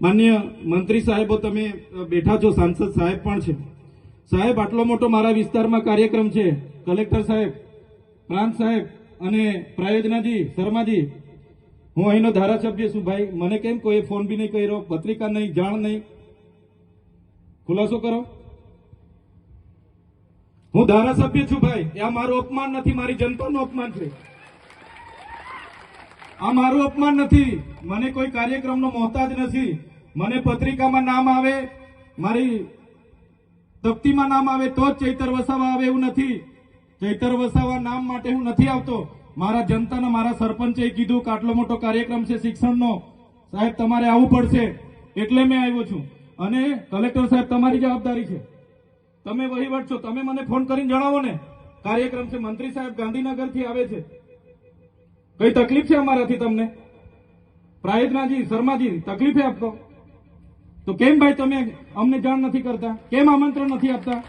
માન્ય મંત્રી સાહેબો, તમે બેઠા છો, સાંસદ સાહેબ પણ છે. સાહેબ, આટલો મોટો મારા વિસ્તારમાં કાર્યક્રમ છે. કલેક્ટર સાહેબ, પ્રાંત સાહેબ અને પ્રાયોજનાજી, શર્માજી, હું અહીંનો ધારાસભ્ય છું. ભાઈ, મને કેમ કોઈ ફોન બી નહીં કર્યો, પત્રિકા નહીં, જાણ નહીં? ખુલાસો કરો. હું ધારાસભ્ય છું ભાઈ. આ મારું અપમાન નથી, મારી જનતાનું અપમાન છે. આ મારું અપમાન નથી. મને કોઈ કાર્યક્રમનો મોહતાજ નથી. મને પત્રિકામાં નામ આવે, મારી તકતીમાં નામ આવે તો જ ચૈતર વસાવા આવે એવું નથી. ચૈતર વસાવા નામ માટે હું નથી આવતો. મારા જનતાના, મારા સરપંચે કીધું કે આટલો મોટો કાર્યક્રમ છે શિક્ષણનો, સાહેબ તમારે આવવું પડશે, એટલે મેં આવ્યો છું. અને કલેક્ટર સાહેબ, તમારી જવાબદારી છે, તમે વહીવટ છો, તમે મને ફોન કરીને જણાવો ને કાર્યક્રમ છે. મંત્રી સાહેબ ગાંધીનગરથી આવે છે, કઈ તકલીફ છે અમારાથી તમને? પ્રાયોજનાજી, શર્માજી, તકલીફ આપતો તો કેમ ભાઈ તમે અમને જાણ નથી કરતા? કેમ આમંત્રણ નથી આપતા?